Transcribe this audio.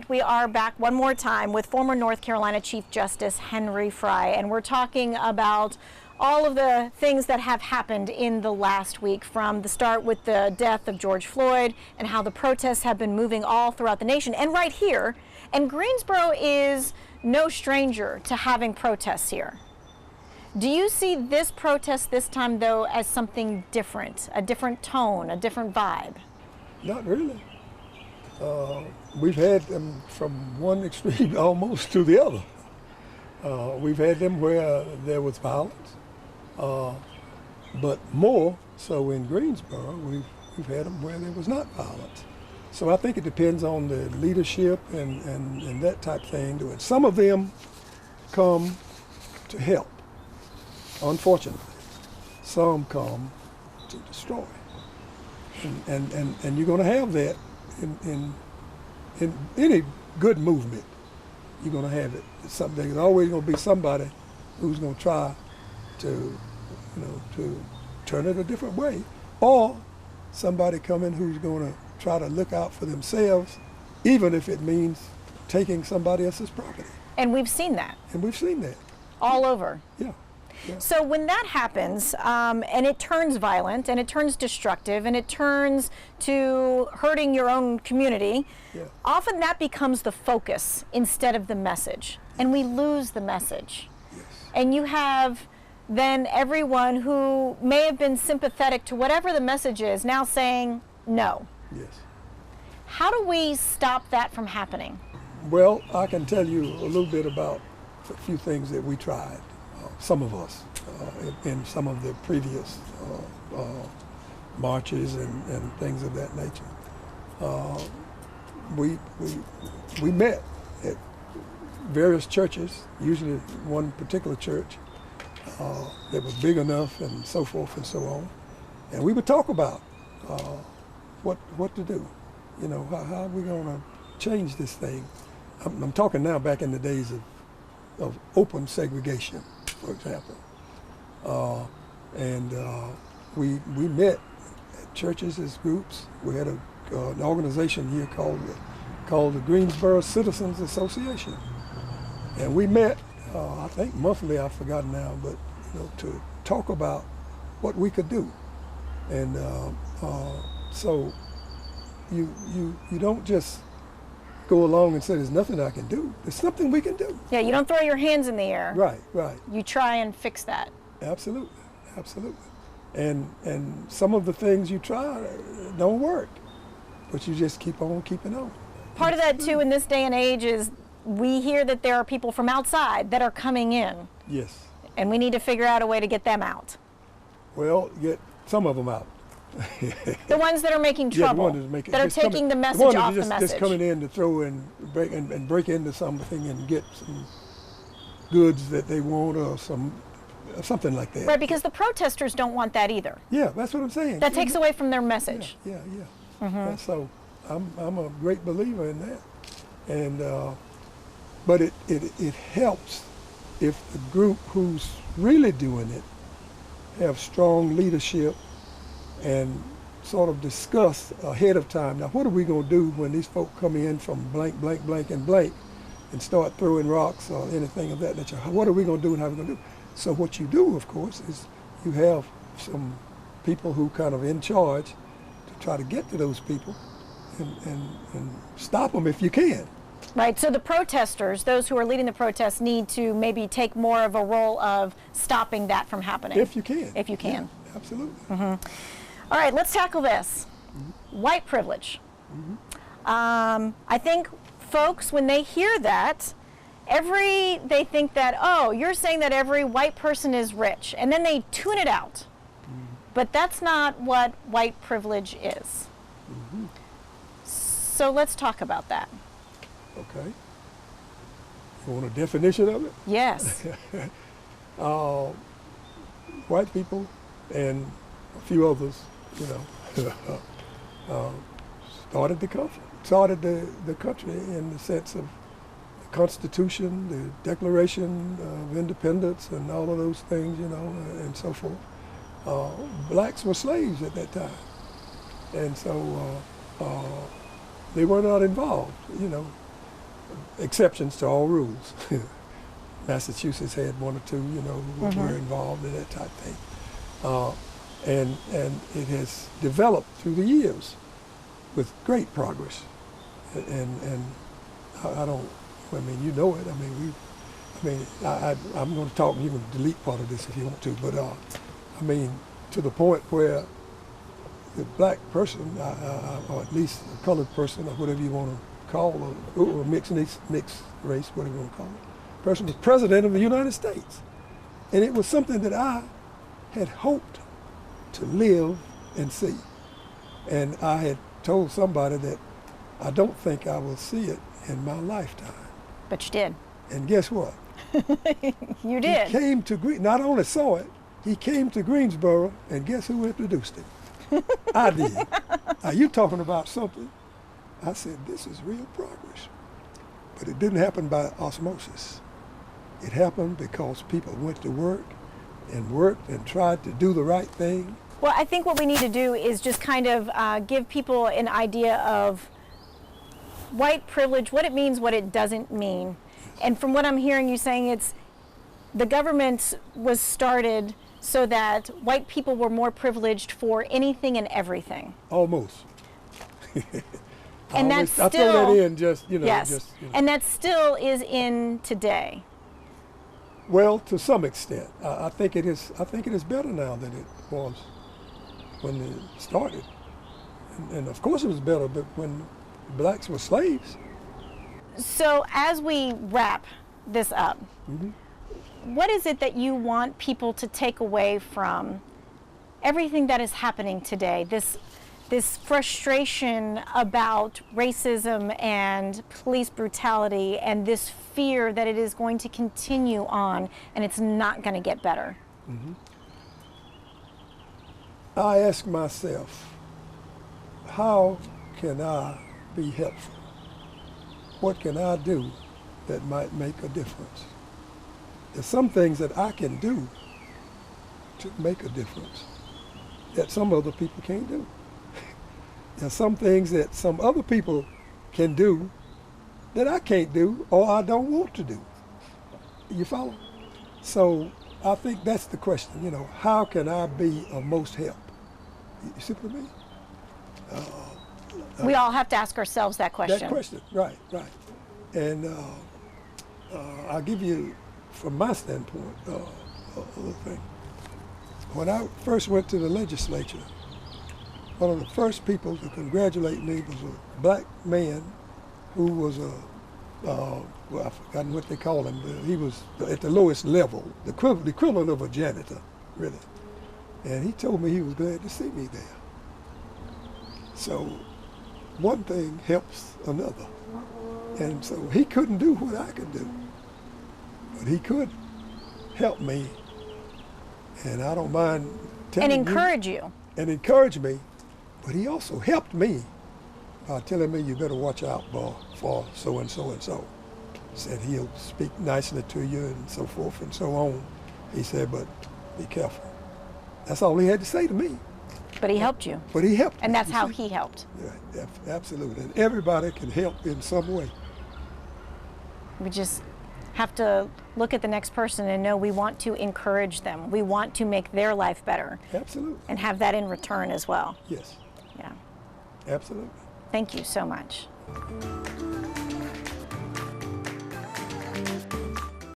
right, we are back one more time with former North Carolina Chief Justice Henry Frye, and we're talking about all of the things that have happened in the last week, from the start with the death of George Floyd and how the protests have been moving all throughout the nation and right here. And Greensboro is no stranger to having protests here. Do you see this protest this time, though, as something different, a different tone, a different vibe? Not really. We've had them from one extreme almost to the other. We've had them where there was violence, but more so in Greensboro, we've had them where there was not violence. So I think it depends on the leadership and that type thing. Some of them come to help, unfortunately. Some come to destroy. And you're going to have that in any good movement. You're going to have it. There's always going to be somebody who's going to try to turn it a different way, or somebody coming who's going to try to look out for themselves, even if it means taking somebody else's property. And we've seen that. And we've seen that. All over. Yeah. Yeah. So when that happens, and it turns violent, and it turns destructive, and it turns to hurting your own community, yeah, often that becomes the focus instead of the message, and we lose the message. Yes. And you have then everyone who may have been sympathetic to whatever the message is now saying no. Yes. How do we stop that from happening? Well, I can tell you a little bit about a few things that we tried. Some of us, in some of the previous marches and things of that nature. We met at various churches, usually one particular church that was big enough and so forth and so on. And we would talk about what to do. You know, how are we going to change this thing? I'm talking now back in the days of open segregation, for example. We met at churches as groups. We had an organization here called the Greensboro Citizens Association. And we met, I think monthly, I've forgotten now, but to talk about what we could do. And so you don't just go along and say, there's nothing I can do. There's something we can do. Yeah, you don't throw your hands in the air. Right, right. You try and fix that. Absolutely, absolutely. And some of the things you try don't work, but you just keep on keeping on. Part of that, too, in this day and age is we hear that there are people from outside that are coming in. Yes. And we need to figure out a way to get them out. Well, get some of them out. The ones that are making trouble, that are taking the message off the message. Just coming in to throw and break into something and get some goods that they want, or something like that. Right, because the protesters don't want that either. Yeah, that's what I'm saying. That takes away from their message. Yeah. And so I'm a great believer in that. And but it helps if the group who's really doing it have strong leadership and sort of discuss ahead of time. Now, what are we going to do when these folk come in from blank, blank, blank, and blank and start throwing rocks or anything of that nature? What are we going to do and how are we going to do? So what you do, of course, is you have some people who kind of in charge to try to get to those people and stop them if you can. Right, so the protesters, those who are leading the protests, need to maybe take more of a role of stopping that from happening. If you can. If you can. Yeah, absolutely. Mm-hmm. All right, let's tackle this. Mm-hmm. White privilege. Mm-hmm. I think folks, when they hear that, they think that, oh, you're saying that every white person is rich, and then they tune it out. Mm-hmm. But that's not what white privilege is. Mm-hmm. So let's talk about that. Okay. You want a definition of it? Yes. White people and a few others, started the country in the sense of the Constitution, the Declaration of Independence, and all of those things, and so forth. Blacks were slaves at that time, and so they were not involved, exceptions to all rules. Massachusetts had one or two, who were involved in that type thing. And it has developed through the years with great progress. And I don't, you know it. I'm going to talk, and you can delete part of this if you want to, but to the point where the black person, or at least a colored person, or whatever you want to call, or mixed race, whatever you want to call it, person was president of the United States. And it was something that I had hoped to live and see. And I had told somebody that I don't think I will see it in my lifetime. But you did. And guess what? You did. He came to not only saw it, he came to Greensboro, and guess who introduced him? I did. Are you talking about something? I said, this is real progress. But it didn't happen by osmosis. It happened because people went to work and tried to do the right thing. Well, I think what we need to do is just kind of give people an idea of white privilege, what it means, what it doesn't mean. And from what I'm hearing you saying, it's the government was started so that white people were more privileged for anything and everything. Almost. And that's still, I throw that in just, yes. And that still is in today. Well, to some extent. I think it is better now than it was when it started. And of course it was better, but when blacks were slaves. So as we wrap this up, what is it that you want people to take away from everything that is happening today? This frustration about racism and police brutality and this fear that it is going to continue on and it's not going to get better. I ask myself, how can I be helpful? What can I do that might make a difference? There's some things that I can do to make a difference that some other people can't do. There's some things that some other people can do that I can't do or I don't want to do. You follow? So I think that's the question, how can I be of most help? You see what I mean? We all have to ask ourselves that question. That question, right. And I'll give you, from my standpoint, a little thing. When I first went to the legislature, one of the first people to congratulate me was a black man who was I've forgotten what they call him, but he was at the lowest level, the equivalent of a janitor, really. And he told me he was glad to see me there. So one thing helps another. And so he couldn't do what I could do, but he could help me. And I don't mind telling you. And encourage you. And encourage me. But he also helped me by telling me you better watch out for so and so and so. Said he'll speak nicely to you and so forth and so on. He said, but be careful. That's all he had to say to me. But he helped you. But he helped. And that's how he helped. Yeah, absolutely. And everybody can help in some way. We just have to look at the next person and know we want to encourage them. We want to make their life better. Absolutely. And have that in return as well. Yes. Yeah. Absolutely. Thank you so much.